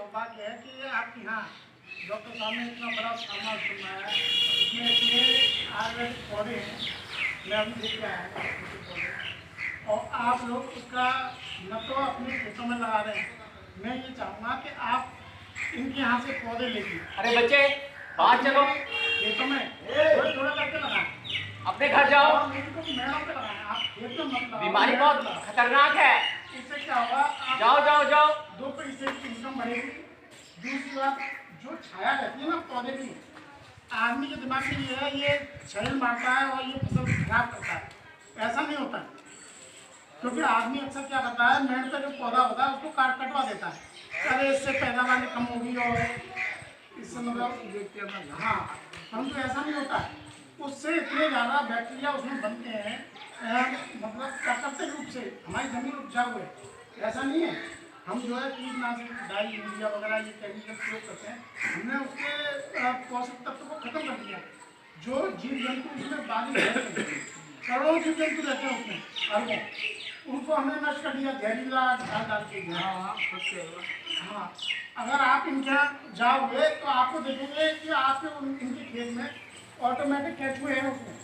सौभाग्य है कि ये आपके यहाँ डॉक्टर साहब ने इतना बड़ा सामान सुना है। इसमें इतने आयुर्वेदिक पौधे हैं, मैं अभी देख के आया हूँ पौधे, और आप लोग उसका न तो अपने खेतों में लगा रहे हैं। मैं ये चाहूँगा कि आप इनके यहाँ से पौधे लेंगे। अरे बच्चे बाहर चलो, खेतों में थोड़ा थोड़ा करके लगाएं, अपने घर जाओ। मेड़ों पे लगाएं, आप खेत में मत लगाओ। बीमारी बहुत खतरनाक है। इससे क्या होगा, जाओ जाओ जाओ। 2 पैसे की इनकम बढ़ेगी। दूसरी बात, जो छाया रहती है ना पौधे की, आदमी के दिमाग में ये है, ये छाया मारता है और ये फसल खराब करता है। ऐसा नहीं होता है, क्योंकि आदमी अक्सर क्या करता है, मेड़ पे जो पौधा होता है उसको कटवा देता है। अरे इससे पैदावार कम होगी और इससे मतलब हाँ, परंतु ऐसा नहीं होता है। उससे इतने ज़्यादा बैक्टीरिया उसमें बनते हैं, मतलब प्राकृतिक रूप से हमारी जमीन उपजाऊ है। ऐसा नहीं है हम जो है कीटनाशक डाई यूरिया वगैरह ये केमिकल प्रयोग करते हैं, हमने उसके पोषक तत्व को खत्म कर दिया। जो जीव जंतु उसमें बारी रहते हैं, करोड़ों जीव जंतु रहते हैं उसमें, अरबों, उनको हमने नष्ट कर दिया जहरीला डाल के। हाँ, अगर आप इनके यहाँ जाओगे तो आपको देखेंगे कि आपके इनके खेत में ऑटोमेटिक केंचुए हैं। उसमें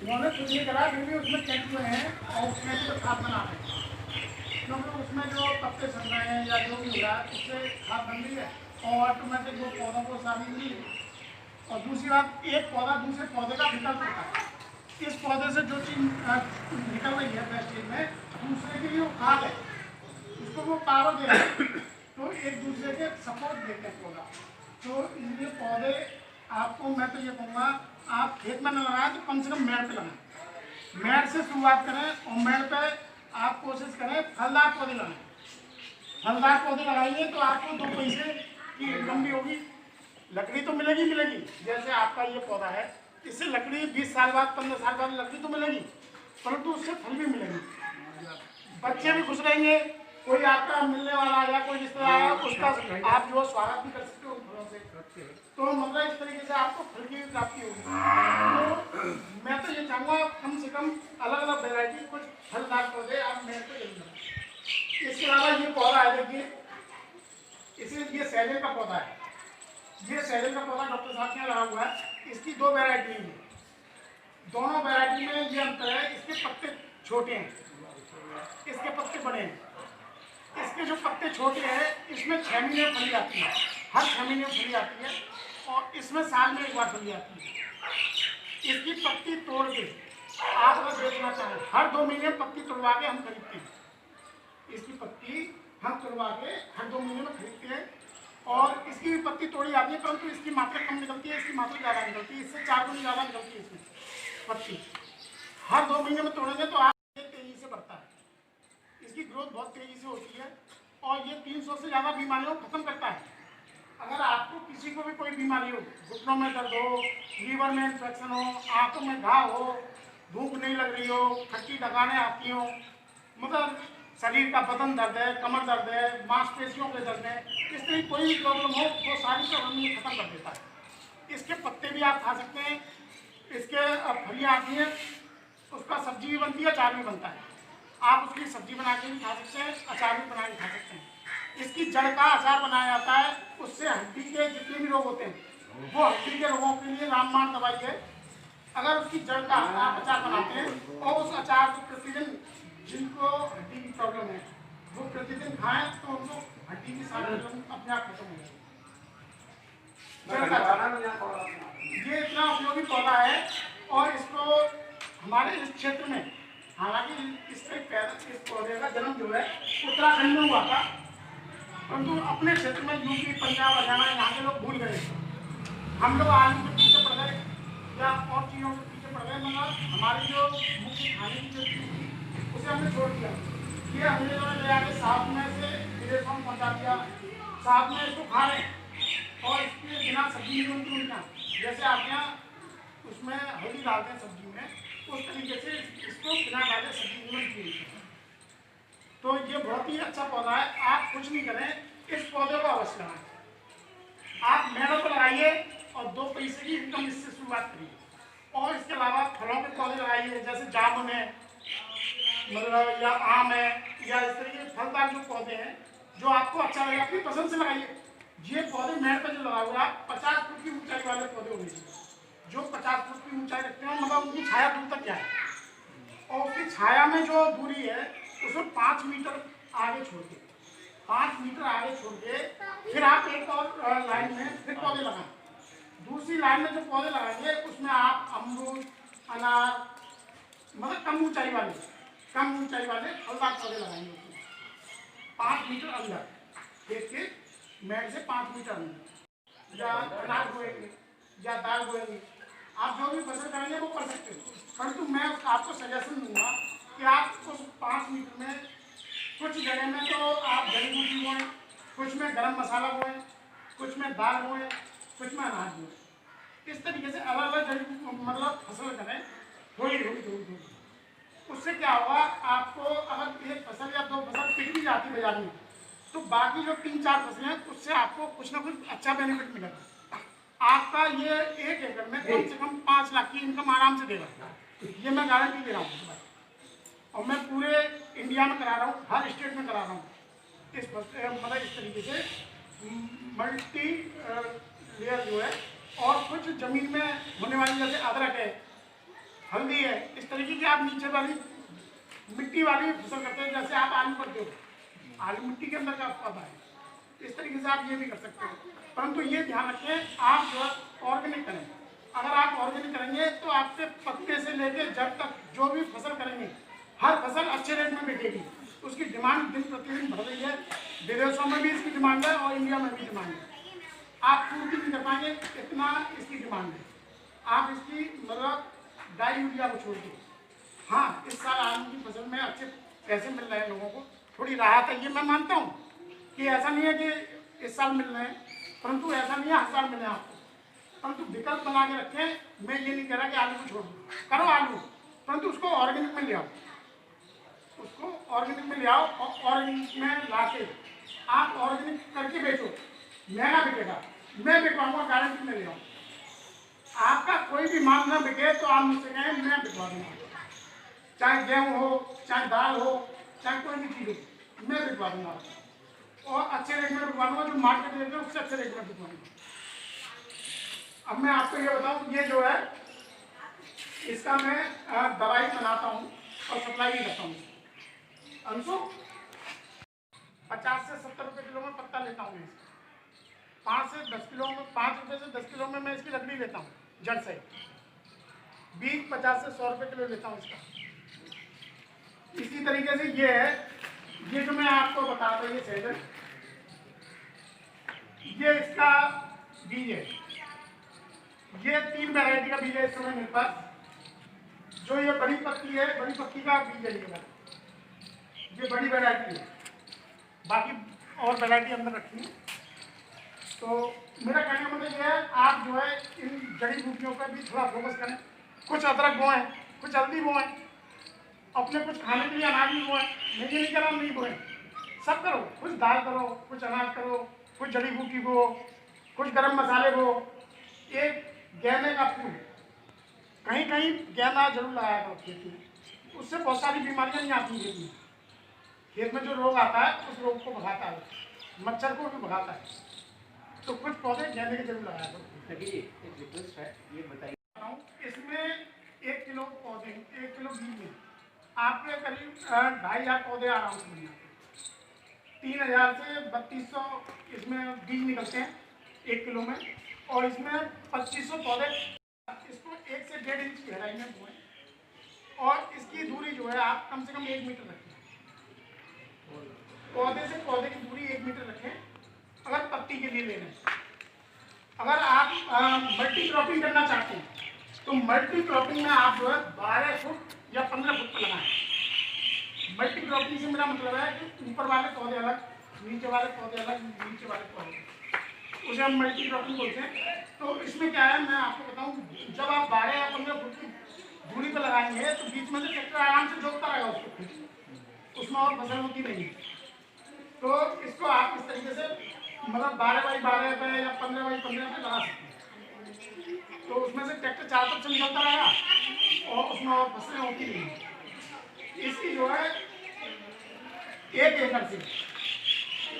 उन्होंने कुछ नहीं करा, फिर भी उसमें केंचुए हैं और केंचुए खाद बना रहे हैं, क्योंकि उसमें जो पत्ते चल रहे हैं या जो भी हो रहा है उससे खाद बन रही है और ऑटोमेटिक वो पौधों को सारी मिल रही है। और दूसरी बात, एक पौधा दूसरे पौधे का विकल्प होता है। इस पौधे से जो चीज निकल रही है वेस्टेज में, दूसरे के लिए वो खाद है, उसको वो पावर दे रहे हैं, तो एक दूसरे के सपोर्ट देते हैं पौधा। तो इसलिए पौधे आपको, मैं तो ये कहूँगा, आप खेत में न लगाएं तो कम से कम मेड़ पे लगाएं। मेड़ से शुरुआत करें और मेड़ पे आप कोशिश करें फलदार पौधे लगाएं। फलदार पौधे लगाइए तो आपको 2 पैसे की इनकम भी होगी, लकड़ी तो मिलेगी मिलेगी। जैसे आपका ये पौधा है, इससे लकड़ी 20 साल बाद 15 साल बाद लकड़ी तो मिलेगी, परंतु उससे फल भी मिलेगी, बच्चे भी खुश रहेंगे, कोई आपका मिलने वाला या कोई रिश्तेदार है उसका आप जो स्वागत भी कर सकते हो फलों से। तो मतलब इस तरीके से आपको फल की भी प्राप्ति होगी। तो मैं तो ये चाहूँगा कम से कम अलग अलग वेराइटी कुछ फलदार पौधे आप मेरे को जरूर लगाएं। इसके अलावा ये पौधा है, देखिए इसे, ये सैजन का पौधा है। ये सैजन का पौधा डॉक्टर साहब के यहाँ लगा हुआ है। इसकी 2 वैरायटी है, दोनों वैरायटी में ये अंतर है, इसके पत्ते छोटे हैं, इसके पत्ते बड़े हैं। इसके जो पत्ते छोटे हैं इसमें 6 महीने में फली आती है, हर 6 महीने में फली आती है, और इसमें साल में 1 बार फली आती है। इसकी पत्ती तोड़ के आप अगर बेचना चाहें, हर 2 महीने में पत्ती तोड़वा के हम खरीदते हैं। इसकी पत्ती हम तोड़वा के हर 2 महीने में खरीदते हैं, और इसकी भी पत्ती तोड़ी जाती है, परंतु इसकी मात्रा कम निकलती है, इसकी मात्रा ज़्यादा निकलती है, इससे 4 गुनी ज़्यादा निकलती है इसमें पत्ती। हर 2 महीने में तोड़ेंगे तो आप तेजी से बढ़ता है, इसकी ग्रोथ बहुत तेजी से होती है, और ये 300 से ज़्यादा बीमारियों को खत्म करता है। अगर आपको किसी को भी कोई बीमारी हो, घुटनों में दर्द हो, लीवर में इन्फेक्शन हो, आंखों में घाव हो, भूख नहीं लग रही हो, खट्टी डगाने आती हो, मतलब शरीर का बदन दर्द है, कमर दर्द है, मांसपेशियों के दर्द है, इस तरह की कोई भी प्रॉब्लम हो वो सारी प्रॉब्लम ये खत्म कर देता है। इसके पत्ते भी आप खा सकते हैं, इसके फलियाँ आती हैं, उसका सब्जी भी बनती है, अचार भी बनता है। आप उसकी सब्जी बना के भी खा सकते हैं, अचार भी बना के खा सकते हैं। इसकी जड़ का अचार बनाया जाता है, उससे हड्डी के जितने भी रोग होते हैं वो हड्डी के रोगों के लिए रामबाण दवाई है। अगर उसकी जड़ का आप अचार बनाते हैं और उस अचार को प्रतिदिन, जिनको हड्डी की प्रॉब्लम है वो प्रतिदिन खाएं तो उनको हड्डी की सारी प्रॉब्लम अपने आप खत्म हो जाएगी। ये इतना उपयोगी पौधा है, और इसको हमारे इस क्षेत्र में, हालांकि इस पौधे का जन्म जो है उत्तराखंड में हुआ था, परंतु अपने क्षेत्र में यूपी, पंजाब, हरियाणा, यहाँ के लोग भूल गए। हम लोग आलू के पीछे पड़ गए या और चीज़ों के पीछे पड़ गए, मगर हमारी जो मुख्य खाने की जो चीज़ थी उसे हमने छोड़ दिया। ये अंग्रेजों ने ले आके साथ में से विदेशों में पहुँचा दिया, साथ में इसको खा रहे हैं, और इसके बिना सब्जी नहीं बनती उनका। जैसे आप यहाँ उसमें हल्दी डालते हैं सब्जी में, उस तरीके से इसको बिना डाले सब्जी नहीं बनती। तो ये बहुत ही अच्छा पौधा है, आप कुछ नहीं करें, इस पौधे को अवश्य लगाएं। आप मेड़ों को लगाइए और 2 पैसे की इनकम इससे शुरुआत करिए। और इसके अलावा फलों के पौधे लगाइए, जैसे जामुन है, मतलब या आम है, या इस तरीके के फलदार जो पौधे हैं जो आपको अच्छा लगे, अपनी पसंद से लगाइए। ये पौधे मेड़ पे जो लगा हुआ है, 50 फुट की ऊंचाई वाले पौधे होने चाहिए। जो 50 फुट की ऊंचाई रखते हैं, मतलब उनकी छाया दूर तक जाए, और उसकी छाया में जो दूरी है उसमें 5 मीटर आगे छोड़ के, 5 मीटर आगे छोड़ के फिर आप एक और लाइन में फिर पौधे लगाएं। दूसरी लाइन में जो पौधे लगाएंगे उसमें आप अमरूद, अनार, मतलब कम ऊंचाई वाले फलदार पौधे लगाएंगे उसमें 5 मीटर अंदर, खेत के मेड़ से 5 मीटर अंदर, या अनाज बोएंगे या दाल बोएंगे, आप जो भी फसल करेंगे वो कर सकते हो। परंतु मैं आपको सजेशन दूंगा कि आप उस 5 मीटर में कुछ जगह में तो आप जड़ी बूटी बोएं, कुछ में गरम मसाला बोएं, कुछ में दाल बोएं, कुछ में अनाज बोएं। इस तरीके से अलग अलग जड़ी मतलब फसल करें, थोड़ी। उससे क्या होगा, आपको अगर एक फसल या 2 फसल पिक भी जाती है बाजार में, तो बाकी जो 3-4 फसलें हैं उससे आपको कुछ ना कुछ अच्छा बेनिफिट मिलेगा। आपका ये 1 एकड़ में कम से कम 5 लाख की इनकम आराम से देगा, ये मैं गारंटी दे रहा हूँ। और मैं पूरे इंडिया में करा रहा हूँ, हर स्टेट में करा रहा हूँ। मतलब इस तरीके से मल्टी लेयर जो है, और कुछ ज़मीन में होने वाली जैसे अदरक है, हल्दी है, इस तरीके की आप नीचे वाली मिट्टी वाली फसल करते हैं। जैसे आप आलू करते हो, आलू मिट्टी के अंदर का पौधा है, इस तरीके से आप ये भी कर सकते हो। परंतु ये ध्यान रखें, आप जो है ऑर्गेनिक करें। अगर आप ऑर्गेनिक करेंगे तो आपके पत्ते से लेके जब तक जो भी फसल करेंगे, हर फसल अच्छे रेट में बिकेगी। उसकी डिमांड दिन प्रतिदिन बढ़ रही है, विदेशों में भी इसकी डिमांड है और इंडिया में भी डिमांड है। आप पूर्ति नहीं कर पाएंगे, इतना इसकी डिमांड है। आप इसकी मतलब डाई यूरिया को छोड़ दो। हाँ, इस साल आलू की फसल में अच्छे पैसे मिल रहे हैं लोगों को, थोड़ी राहत है, ये मैं मानता हूँ कि ऐसा नहीं है कि इस साल मिल रहे हैं, परंतु ऐसा नहीं है हर साल मिले आपको। परंतु विकल्प बना के रखें। मैं ये नहीं कह रहा कि आलू को छोड़ दो, करो आलू, परंतु उसको ऑर्गेनिक में ले आओ, और ऑर्गेनिक में ला के आप ऑर्गेनिक करके बेचो, महंगा बिकेगा। मैं बिकवाऊंगा, गारंटी में ले आऊँ। आपका कोई भी माल ना बिके तो आप मुझसे कहें, मैं बिकवा दूंगा। चाहे गेहूँ हो, चाहे दाल हो, चाहे कोई भी चीज़ हो, मैं बिकवा दूंगा और अच्छे रेट में बिकवा दूंगा। जो मार्केट रेट है उससे अच्छे रेट में बिकवा दूंगा। अब मैं आपको ये बताऊँ, ये जो है इसका मैं दवाई बनाता हूँ और सप्लाई भी करता हूँ। अंशु 50 से 70 रुपये किलो में पत्ता लेता हूँ मैं। 5 से 10 किलो में, 5 रुपये से 10 किलो में मैं इसकी लकड़ी लेता हूँ जड़ से। बीज 50 से 100 रुपये किलो लेता हूँ इसका। इसी तरीके से ये है, ये जो मैं आपको बताता हूँ, ये सैजन, ये इसका बीज है। ये 3 वैरायटी का बीज है इस समय मेरे पास। जो ये बड़ी पत्ती है, बड़ी पत्ती का बीज है ये बड़ी वैरायटी है। बाकी और वैरायटी अंदर रखी है। तो मेरा कहने का मतलब ये है, आप जो है इन जड़ी बूटियों पर भी थोड़ा फोकस करें। कुछ अदरक बोएं, कुछ हल्दी बोएं, अपने कुछ खाने के लिए अनाज भी बोएं। मैं ये नहीं कह रहा नहीं बोएं, सब करो। कुछ दाल करो, कुछ अनाज करो, कुछ जड़ी बूटी बो, कुछ गरम मसाले बो। एक गेंदे का फूल, कहीं कहीं गेंदा जरूर लगाया करो खेत में, उससे बहुत सारी बीमारियां नहीं आती खेत में। खेत में जो रोग आता है उस रोग को भगाता है, मच्छर को भी भगाता है। तो कुछ पौधे गेंदे के जरूर लगाया करो। देखिए, एक रिक्वेस्ट है, ये बताइए, इसमें 1 किलो पौधे, 1 किलो बीज में आपके करीब 2500 पौधे आराम से बन जाते हैं। 3000 से 3200 इसमें बीज निकलते हैं 1 किलो में, और इसमें 2500 पौधे। इसको 1 से 1.5 इंच की गहराई में बोएं, और इसकी दूरी जो है आप कम से कम 1 मीटर रखें। पौधे से पौधे की दूरी 1 मीटर रखें अगर पत्ती के लिए ले रहे हैं। अगर आप मल्टी क्रॉपिंग करना चाहते हैं तो मल्टी क्रॉपिंग में आप जो है 12 फुट या 15 फुट पर लगाएं। मल्टी क्रॉपिंग से मेरा मतलब है कि ऊपर वाले पौधे अलग, नीचे वाले पौधे अलग, नीचे वाले पौधे, उसे हम मल्टी क्रॉपिंग बोलते हैं। तो इसमें क्या है, मैं आपको बताऊं, जब आप 12 या 15 फुट की दूरी पर लगाएंगे तो बीच में से ट्रैक्टर आराम से जोतता रहेगा उसको, उसमें और फसल होती नहीं। तो इसको आप इस तरीके से मतलब 12 बाई 12 पे या 15 बाई 15 पे लगा सकते हैं। तो उसमें से ट्रैक्टर चारों तरफ से निकलता रहेगा और उसमें और फसलें होती नहीं। इसकी जो है 1 एकड़ से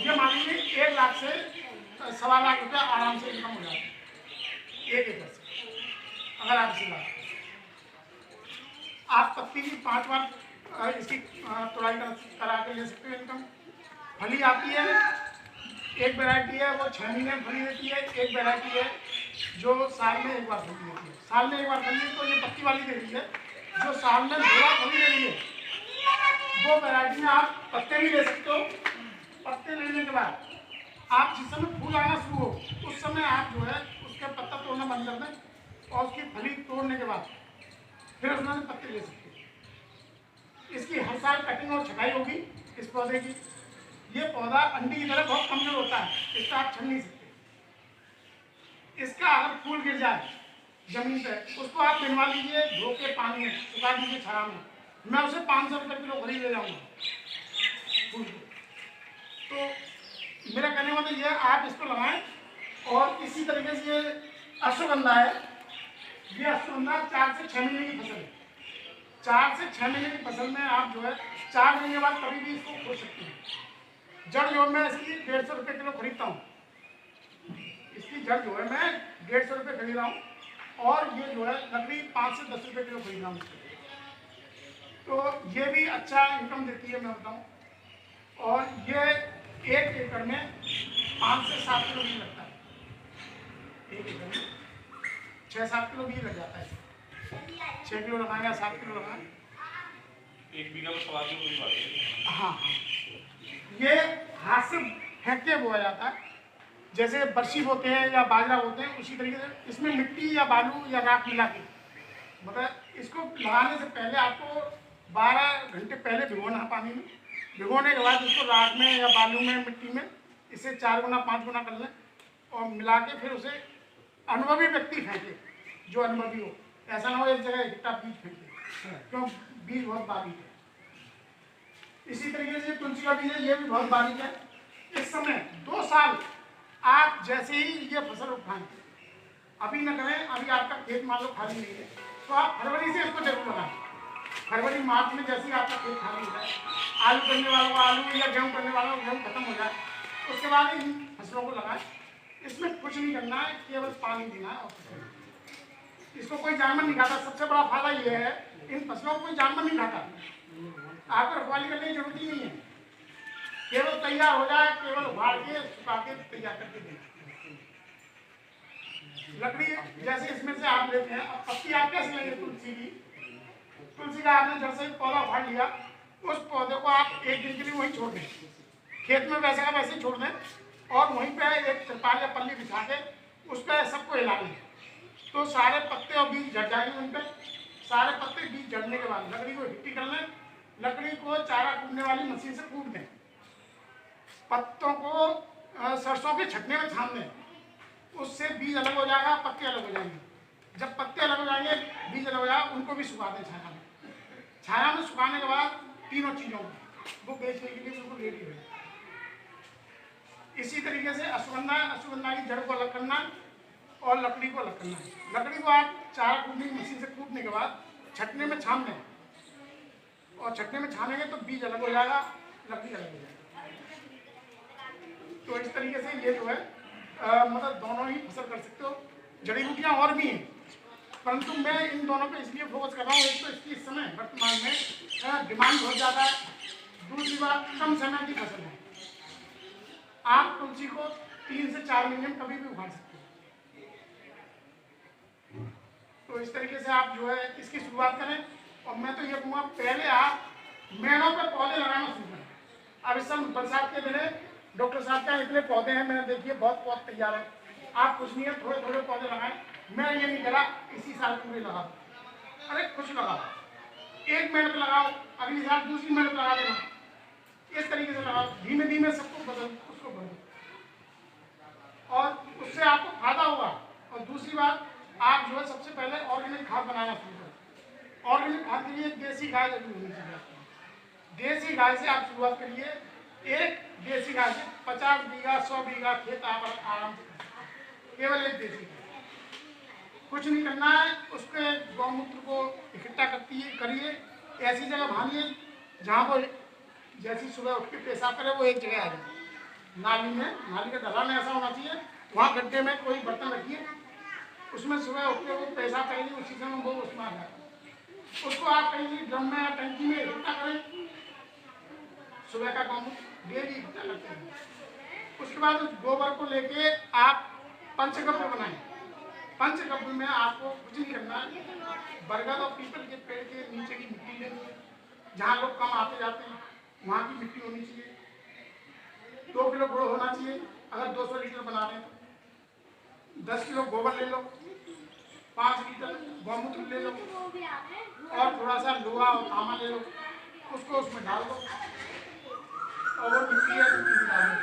ये 1 लाख से 1.25 लाख रुपया आराम से इनकम हो जाती है 1 एकड़ से, अगर आप इसे लगाते। आप पत्ती की 5 बार इसकी तुड़ाई करा के ले सकते हो इनकम। फली आती है, एक वैरायटी है वो 6 महीने में फली देती है, एक वैरायटी है जो साल में 1 बार फली देती है। साल में 1 बार फली तो ये पत्ती वाली दे रही है, जो साल में 2 बार फली दे रही है, वो वैरायटी में आप पत्ते भी ले सकते हो। पत्ते लेने के बाद आप जिस समय फूल आना शुरू हो उस समय आप जो है उसका पत्ता तोड़ना बंद कर दें और उसकी फली तोड़ने के बाद फिर उसमें से पत्ते ले सकते हैं। इसकी हर साल कटिंग और छटाई होगी इस पौधे की। ये पौधा अंडी की तरह बहुत कमजोर होता है, इसका आप छन नहीं सकते। इसका अगर फूल गिर जाए जमीन पे उसको आप बिनवा लीजिए, धो के पानी में सुखा दीजिए छाया में, मैं उसे 500 रुपये किलो खरीद ले जाऊँगा फूल को। तो मेरा कहने का मतलब ये आप इसको लगाएं। और इसी तरीके से ये अश्वगंधा है, ये अश्वगंधा 4 से 6 महीने की फसल है। 4 से 6 महीने की फसल में आप जो है 4 महीने बाद कभी भी इसको खो सकते हैं। जड़ जो मैं इसकी 150 रुपये किलो खरीदता हूँ, इसकी जड़ जो है मैं 150 रुपये खरीद रहा हूँ, और ये जो है लकड़ी 5 से 10 रुपये किलो खरीद रहा हूँ। तो ये भी अच्छा इनकम देती है मैं बताऊँ। और ये 1 एकड़ में 5 से 7 किलो बीज लगता है, 1 एकड़ में 6-7 किलो बीज लग जाता है। 6 किलो लगाएं या 7 किलो लगाएं, 1 बीघा में 7 किलो बीज आते हैं। हाँ, ये हाथ से फेंक के बोया जाता है, जैसे बरसी बोते हैं या बाजरा बोते हैं उसी तरीके से। इसमें मिट्टी या बालू या राख मिला के, मतलब इसको लगाने से पहले आपको 12 घंटे पहले भिगोना है पानी में। भिगोने के बाद इसको राख में या बालू में, मिट्टी में इसे 4 गुना 5 गुना कर लें और मिला के फिर उसे अनुभवी व्यक्ति फेंके, जो अनुभवी हो। ऐसा ना हो एक जगह इकट्ठा बीज फेंके, क्यों बीज बहुत बारीक है। इसी तरीके से तुलसी का बीज है, ये भी बहुत बारीक है। इस समय 2 साल आप जैसे ही ये फसल उठाएं, अभी न करें, अभी आपका खेत मान लो खाली नहीं है तो आप फरवरी से इसको जरूर लगाएं। फरवरी मार्च में जैसे ही आपका खेत खाली हो जाए, आलू करने वालों को आलू या गेहूँ करने वालों को गेहूँ खत्म हो जाए, उसके बाद इन फसलों को लगाएं। इसमें कुछ नहीं करना है, केवल पानी देना है और कुछ नहीं। इसको कोई जानवर नहीं खाता। सबसे बड़ा फायदा ये है, इन फसलों को कोई जानवर नहीं खाता, आपको रखवाली करने की जरूरत ही नहीं है। केवल तैयार हो जाए, केवल उभार के सुखा के तैयार करके देना। लकड़ी जैसे इसमें से आप लेते हैं, अब पत्ती आप कैसे लेंगे तुलसी की? तुलसी का आपने जड़ से पौधा उखाड़ लिया, उस पौधे को आप 1 दिन के लिए वहीं छोड़ दें, खेत में वैसे का वैसे छोड़ दें, और वहीं पे एक तिरपाल या पल्ली बिछा के उस पर सबको हिला लें, तो सारे पत्ते और बीज झड़ जाएंगे उन पर। सारे पत्ते बीज झड़ने के बाद लकड़ी को इकट्ठी कर लें, लकड़ी को चारा कूटने वाली मशीन से कूट दें, पत्तों को सरसों के छटने में छान दें, उससे बीज अलग हो जाएगा, पत्ते अलग हो जाएंगे। जब पत्ते अलग हो जाएंगे, बीज अलग हो जाएगा, उनको भी सुखा दें छाया में। छाया में सुखाने के बाद तीनों चीज़ों को वो बेचने के लिए बिल्कुल रेडी है। इसी तरीके से अश्वगंधा की जड़ को अलग करना और लकड़ी को अलग करना है। लकड़ी को आप चारा कूटने की मशीन से कूटने के बाद छटने में छान दें, और छटने में छानेंगे तो बीज अलग हो जाएगा, लकड़ी अलग हो जाएगा। तो इस तरीके से ये जो है मतलब दोनों ही फसल कर सकते हो। जड़ी बूटियाँ और भी हैं, परंतु मैं इन दोनों पे इसलिए फोकस कर रहा हूँ। एक तो इसकी इस समय वर्तमान में डिमांड बहुत ज़्यादा है, दूसरी बात कम समय की फसल है। आप तुलसी को 3 से 4 महीने में कभी भी उगाड़ सकते हो। तो इस तरीके से आप जो है इसकी शुरुआत करें। और मैं तो ये कहूँगा, पहले आप मेड़ों पे पौधे लगाना शुरू करें। अब इस समय बरसात के दिन डॉक्टर साहब का इतने पौधे हैं, मैंने देखिए बहुत तैयार है। आप कुछ नहीं है, थोड़े थोड़े पौधे लगाएं। मैं ये नहीं करा इसी साल पूरे लगा दो, अरे कुछ लगाओ, 1 मिनट लगाओ, अगली साल दूसरी मिनट लगा देना। इस तरीके से लगाओ, धीमे धीमे सबको उसको बदलो, और उससे आपको फायदा होगा। और दूसरी बात, आप जो है सबसे पहले ऑर्गेनिक खाद बनाना शुरू करें। ऑर्गेनिक खाद के लिए देसी गाय जरूर होनी चाहिए। देसी गाय से आप शुरुआत करिए। एक देसी गाय से 50 बीघा 100 बीघा खेत आप आराम से कर सकते हैं, केवल एक देसी गाय। कुछ नहीं करना है, उसके गौमूत्र को इकट्ठा करिए, ऐसी जगह बांधिए जहाँ पर जैसी सुबह उठ के पेशाब करे वो एक जगह आ जाए। नाली में, नाली का ढलान ऐसा होना चाहिए, वहाँ गड्ढे में कोई बर्तन रखिए, उसमें सुबह उठ के वो पैसा करेंगे, उसी समय वो उसमें आ जाता है। उसको आप कहीं ड्रम में या टंकी में इकट्ठा करें, सुबह का गौमूत्र डेली इकट्ठा करते हैं। उसके बाद उस गोबर को लेके आप पंचगव्य बनाएं। पंचगव्य में आपको कुछ नहीं करना है, बरगद और पीपल के पेड़ के नीचे की मिट्टी लेनी है, जहाँ लोग कम आते जाते हैं वहाँ की मिट्टी होनी चाहिए। 2 किलो गुड़ होना चाहिए, अगर 200 लीटर बना रहे हैं तो 10 किलो गोबर ले लो, 5 लीटर गौमूत्र ले लो, और थोड़ा सा लोहा और तांबा ले लो, उसको उसमें डाल दो और वो मिट्टी है मिट्टी डाल दो।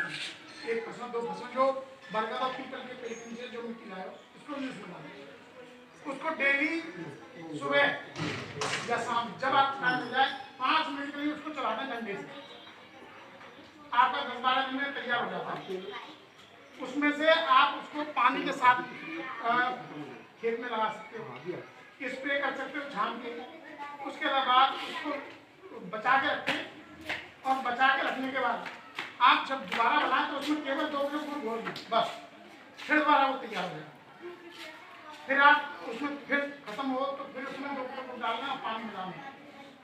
1 फसल 2 फसल जो बरगद और पीपल के पेड़ के नीचे जो मिट्टी लाए उसको भी उसमें डाल दो। उसको डेली सुबह या शाम जब आप खाने मिल जाए 5 मिनट के लिए उसको चलाना डंडे से, आपका 10-12 दिन में तैयार हो जाता है। उसमें से आप उसको पानी के साथ खेत में लगा सकते हो, स्प्रे कर सकते हो छान के। उसके बाद उसको बचा के रखें, और बचा के रखने के बाद आप जब दोबारा बनाएं तो उसमें केवल 2 किलो गुड़ घोल दें बस, फिर दोबारा वो तैयार हो जाएगा। फिर आप उसमें फिर खत्म हो तो फिर उसमें 2 किलो गुड़ डालना और पानी मिलाना,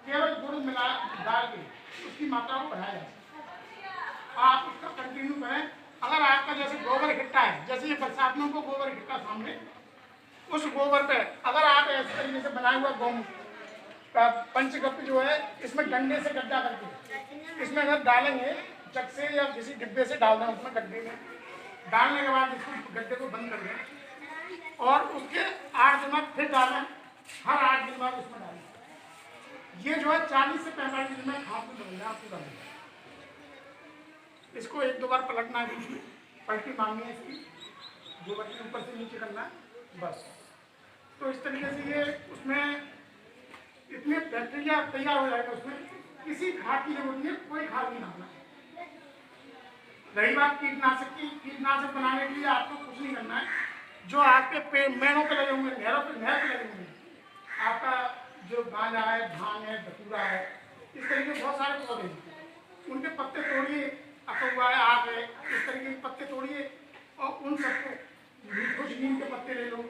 केवल गुड़ मिला डाल के उसकी मात्रा को बढ़ाया जाए। आप उसका कंटिन्यू करें। अगर आपका जैसे गोबर इकट्ठा है, जैसे ये बरसात में को गोबर इकट्ठा सामने, उस गोबर पे अगर आप ऐसे तरीके से बनाए हुआ गौमूत्र का पंचगव्य जो है, इसमें डंडे से गड्ढा करके इसमें अगर डालेंगे, जग से या किसी डिब्बे से डाल दें उसमें गड्ढे में, डालने के बाद इसको गड्ढे को बंद कर दें और उसके 8 दिन बाद फिर डालें, हर 8 दिन बाद उसमें डालें। ये जो है 40 से 45 दिन में खाद में बदल जाए आपको डालें। इसको 1-2 बार पलटना है, बीच में पलटी मारनी है इसकी, गोबर के ऊपर से नीचे करना है बस। तो इस तरीके से ये उसमें इतने बैक्टीरिया तैयार हो जाएगा, उसमें किसी खाद की जरूरत नहीं है, कोई खाद नहीं डालना। रही बात कीटनाशक की, कीटनाशक बनाने के लिए आपको कुछ नहीं करना है, जो आपके मेड़ों पे लगे हुए, नहरों पे, नहर पे लगे हुए, आपका जो गांजा है, भांग है, धतूरा है, इस तरीके के बहुत सारे पौधे हैं, उनके पत्ते तोड़िए, अकवा है, आग है, इस तरीके के पत्ते तोड़िए और उन सबको, कुछ नीम के पत्ते ले लो,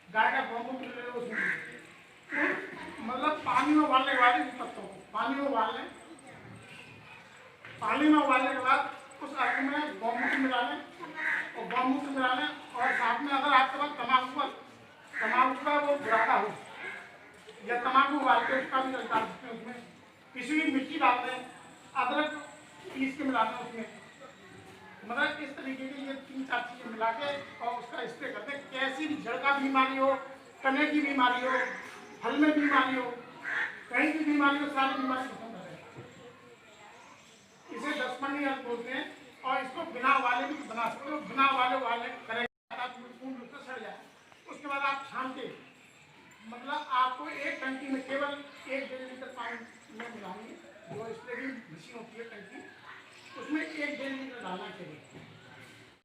गाय का गौमूत्र ले लो, उसमें मतलब पानी में उबालने के बाद इन पत्तों को पानी में उबाल लें। पानी में उबालने के बाद उस आग में गौमूत्र मिला लें, और गौमूत्र मिला लें, और साथ में अगर आपके पास तम्बाकू का वो बुरादा हो या तम्बाकू उबाल के उसका भी डाल सकते हैं, उसमें किसी भी मिट्टी डाल दें, अदरक पीस के मिलाना उसमें, मतलब इस तरीके की ये 3-4 चीजें मिला के और उसका स्प्रे करते हैं। कैसी भी जड़ का बीमारी हो, तने की बीमारी हो, फल में बीमारी हो, कहीं की बीमारी हो, सारी बीमारी खत्म कर देगा। इसे 10 बोलते हैं, और इसको बिना वाले भी बना सकते हो, बिना वाले करेगा पूर्ण रूप से सड़ जाए। उसके बाद आप छान के, मतलब आपको 1 टंकी में केवल 1-1.5 लीटर पानी में मिलाएंगे, जो स्प्रे की मशीन होती है टंकी, उसमें 1-1.5 लीटर डालना चाहिए।